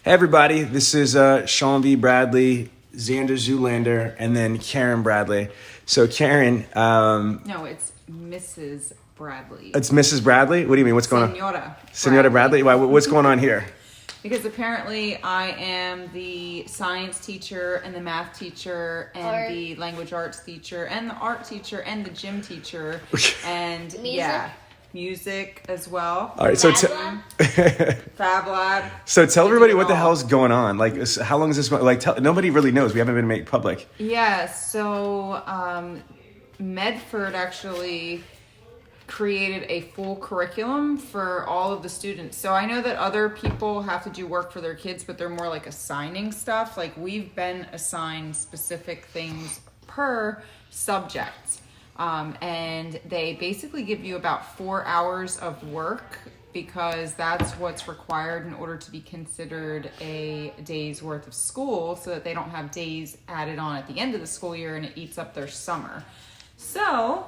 Hey everybody, this is Sean V. Bradley, Xander Zoolander, and then Karen Bradley. So Karen... No, it's Mrs. Bradley. It's Mrs. Bradley? What do you mean? What's going on? Senora Bradley? Why, what's going on here? Because apparently I am the science teacher and the math teacher and the language arts teacher and the art teacher and the gym teacher and music as well. All right, so Fab Lab. So tell everybody what the hell's going on. Like, how long is this? Like, nobody really knows. We haven't been made public. Yeah. So Medford actually created a full curriculum for all of the students. So I know that other people have to do work for their kids, but they're more like assigning stuff. Like we've been assigned specific things per subject. And they basically give you about 4 hours of work because that's what's required in order to be considered a day's worth of school, so that they don't have days added on at the end of the school year and it eats up their summer. So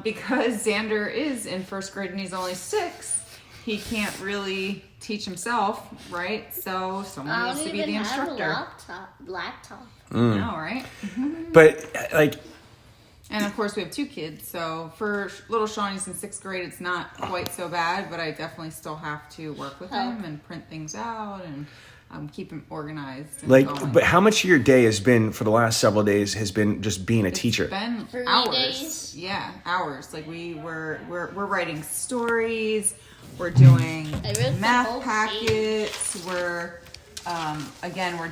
because Xander is in first grade and he's only 6, he can't really teach himself, right? So someone needs to be the instructor. Laptop. No, right? But like, and of course we have 2 kids, so for little Sean, he's in 6th grade. It's not quite so bad, but I definitely still have to work with him and print things out and keep him organized. And going. But how much of your day has been for the last several days has been just being a teacher? It's been 3 hours. days. Yeah, hours. Like we're writing stories. We're doing math packets. We're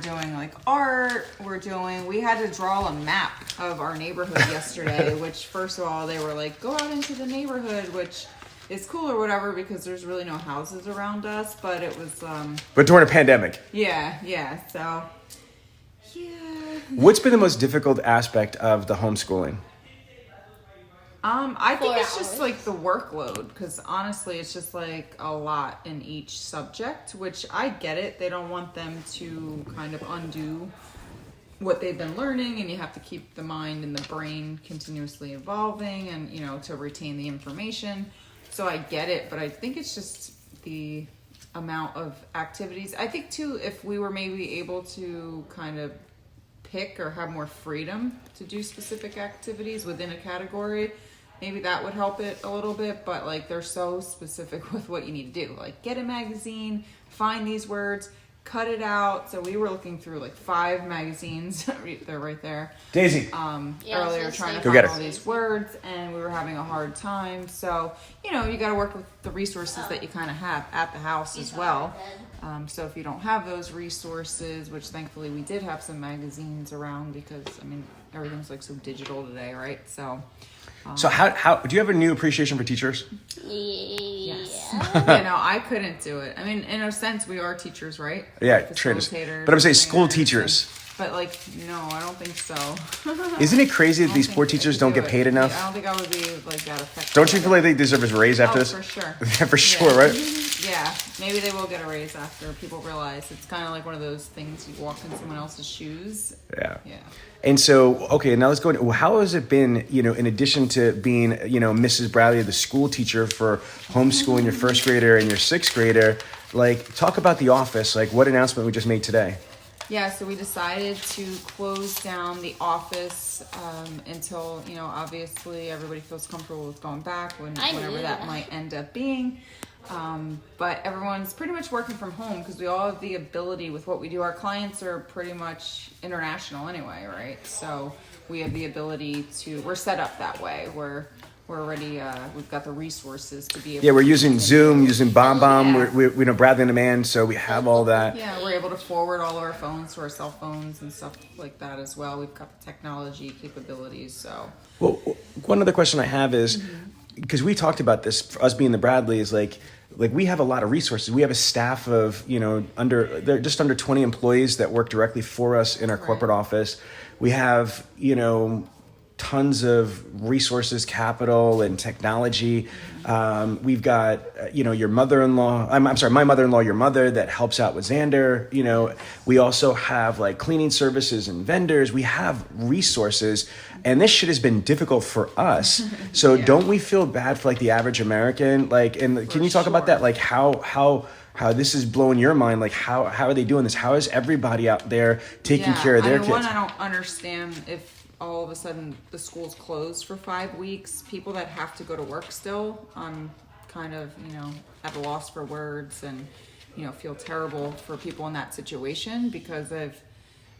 doing like art. We had to draw a map of our neighborhood yesterday, which first of all, they were like, go out into the neighborhood, which is cool or whatever because there's really no houses around us, but it was But during a pandemic. Yeah. So What's been the most difficult aspect of the homeschooling? I think 4 it's just hours. like the workload, because honestly it's just like a lot in each subject, which I get it. They don't want them to kind of undo what they've been learning, and you have to keep the mind and the brain continuously evolving and, to retain the information. So I get it, but I think it's just the amount of activities. I think too, if we were maybe able to kind of pick or have more freedom to do specific activities within a category, maybe that would help it a little bit. But like they're so specific with what you need to do, like get a magazine, find these words, cut it out. So we were looking through like 5 magazines. They're right there. Daisy. Earlier trying to Go get find her. all these words, and we were having a hard time. So, you got to work with the resources that you kind of have at the house as well. So if you don't have those resources, which thankfully we did have some magazines around because, everything's like so digital today, right? So how do you have a new appreciation for teachers? yes. I couldn't do it. In a sense, we are teachers, right? Yeah, trainers. But I'm saying school teachers. But no, I don't think so. Isn't it crazy that these poor teachers don't get paid enough? I don't think I would be like that effective. Don't you feel like they deserve a raise after this? For sure. Yeah, for sure, right? Yeah, maybe they will get a raise after people realize it's kind of like one of those things you walk in someone else's shoes. Yeah. Yeah. And so, okay, now let's go into, how has it been, in addition to being, Mrs. Bradley, the school teacher for homeschooling your first grader and your 6th grader, like, talk about the office, like what announcement we just made today. Yeah, so we decided to close down the office until, obviously everybody feels comfortable with going back whenever that might end up being. But everyone's pretty much working from home because we all have the ability with what we do. Our clients are pretty much international anyway, right? So we have the ability we're set up that way. We're already, we've got the resources to be able Yeah, we're using Zoom, using BombBomb. Yeah. We know Bradley on demand, so we have all that. Yeah, we're able to forward all of our phones to our cell phones and stuff like that as well. We've got the technology capabilities, so. Well, one other question I have is, because we talked about this, for us being the Bradleys, like we have a lot of resources. We have a staff of, they're just under 20 employees that work directly for us in our corporate office. We have, tons of resources, capital, and technology. We've got, your mother-in-law, I'm sorry, my mother-in-law, your mother, that helps out with Xander. We also have like cleaning services and vendors. We have resources, and this shit has been difficult for us. So don't we feel bad for like the average American? Like, and can you talk about that? Like how how this is blowing your mind. Like, how are they doing this? How is everybody out there taking care of their kids? One, I don't understand if all of a sudden the school's closed for 5 weeks. People that have to go to work still, I'm kind of, at a loss for words, and, feel terrible for people in that situation, because I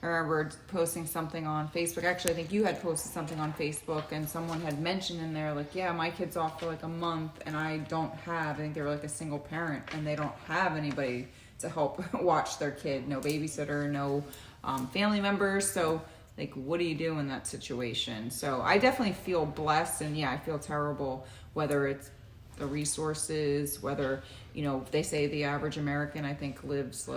remember posting something on Facebook. Actually, I think you had posted something on Facebook, and someone had mentioned in there, like, yeah, my kid's off for like a month, and I think they were like a single parent, and they don't have anybody to help watch their kid. No babysitter, no family members. So, like, what do you do in that situation? So I definitely feel blessed, and I feel terrible, whether it's the resources, whether, they say the average American, I think, lives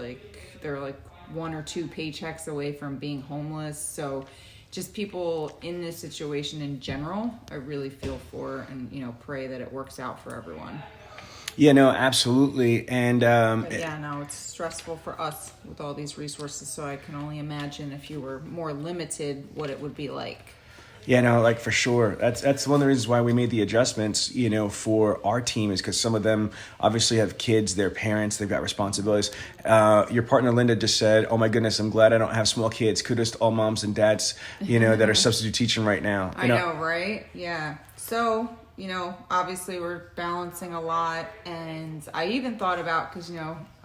they're like 1 or 2 paychecks away from being homeless. So just people in this situation in general, I really feel for, and, pray that it works out for everyone. Yeah, no, absolutely. And it's stressful for us with all these resources. So I can only imagine if you were more limited, what it would be like. Yeah, no, like, for sure. That's one of the reasons why we made the adjustments, for our team, is because some of them obviously have kids, they're parents, they've got responsibilities. Your partner, Linda, just said, oh my goodness, I'm glad I don't have small kids. Kudos to all moms and dads, that are substitute teaching right now. I know, right? Yeah. So, obviously we're balancing a lot, and I even thought about, because,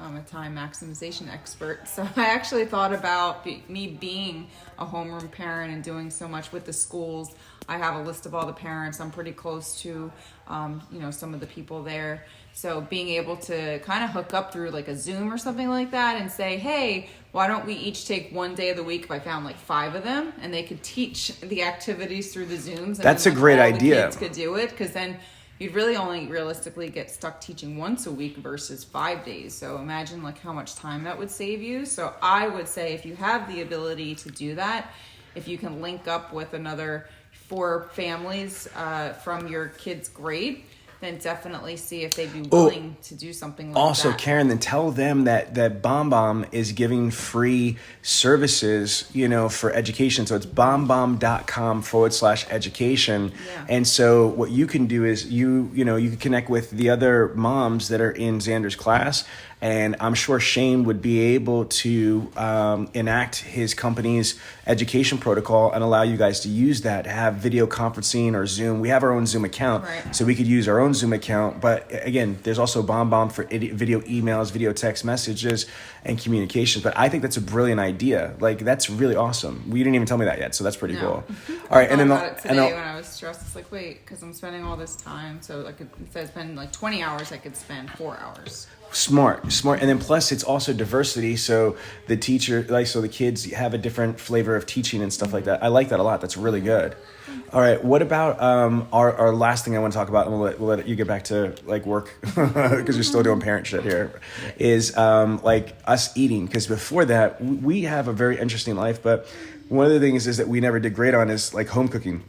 I'm a time maximization expert, so I actually thought about me being a homeroom parent and doing so much with the schools. I have a list of all the parents. I'm pretty close to, some of the people there. So being able to kind of hook up through like a Zoom or something like that and say, hey, why don't we each take one day of the week if I found like 5 of them, and they could teach the activities through the Zooms. And that's then, a great all idea. The kids could do it, because then you'd really only realistically get stuck teaching once a week versus 5 days. So imagine like how much time that would save you. So I would say, if you have the ability to do that, if you can link up with another 4 families from your kid's grade, then definitely see if they'd be willing to do something like also, that. Also, Karen, then tell them that BombBomb is giving free services, for education. So it's bombbomb.com/education. Yeah. And so what you can do is you can connect with the other moms that are in Xander's class. And I'm sure Shane would be able to enact his company's education protocol and allow you guys to use that, to have video conferencing or Zoom. We have our own Zoom account, right, so we could use our own Zoom account. But again, there's also BombBomb for video emails, video text messages, and communications. But I think that's a brilliant idea. Like, that's really awesome. You didn't even tell me that yet, so that's pretty cool. Mm-hmm. All right, and then about it today when I was stressed, it's like, wait, because I'm spending all this time, so I could, instead of spending like 20 hours, I could spend 4 hours. Smart. And then plus it's also diversity. So the teacher, so the kids have a different flavor of teaching and stuff like that. I like that a lot. That's really good. All right. What about our last thing I want to talk about, and we'll let you get back to like work because you're still doing parent shit here, is like us eating. Because before that, we have a very interesting life. But one of the things is that we never did great on is like home cooking,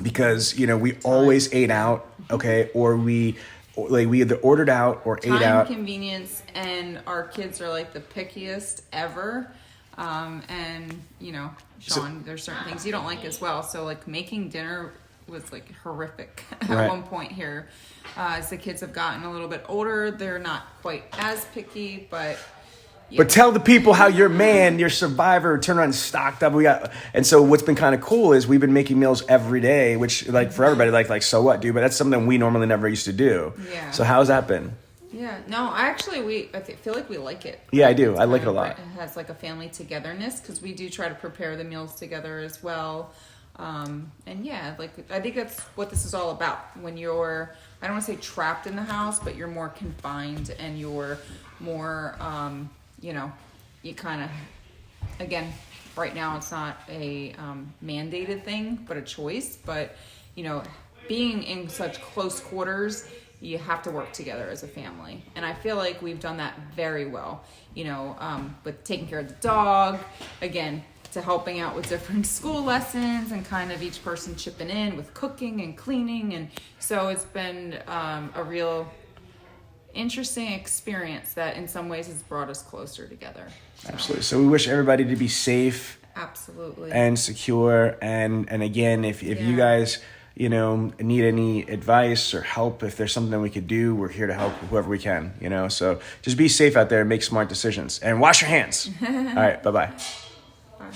because, we always ate out. Okay. Or we either ordered out or ate out. Convenience, and our kids are like the pickiest ever. And Sean, there's certain things you don't like as well. So like making dinner was like horrific at one point here. As the kids have gotten a little bit older, they're not quite as picky, but. Yeah. But tell the people how your survivor, turned around and stocked up. And so what's been kind of cool is we've been making meals every day, which like for everybody, like so what, dude? But that's something we normally never used to do. Yeah. So how's that been? Yeah. No, I feel like we like it. Yeah, I do. I like it a lot. It has like a family togetherness, because we do try to prepare the meals together as well. And yeah, like I think that's what this is all about. When you're, I don't want to say trapped in the house, but you're more confined, and you're more, you kind of, again, right now it's not a mandated thing, but a choice. But, being in such close quarters, you have to work together as a family. And I feel like we've done that very well, with taking care of the dog, again, to helping out with different school lessons, and kind of each person chipping in with cooking and cleaning. And so it's been a real interesting experience that in some ways has brought us closer together. So. Absolutely. So we wish everybody to be safe. Absolutely. And secure. And again, if you guys, need any advice or help, if there's something we could do, we're here to help whoever we can, So just be safe out there and make smart decisions and wash your hands. All right. Bye-bye. Bye.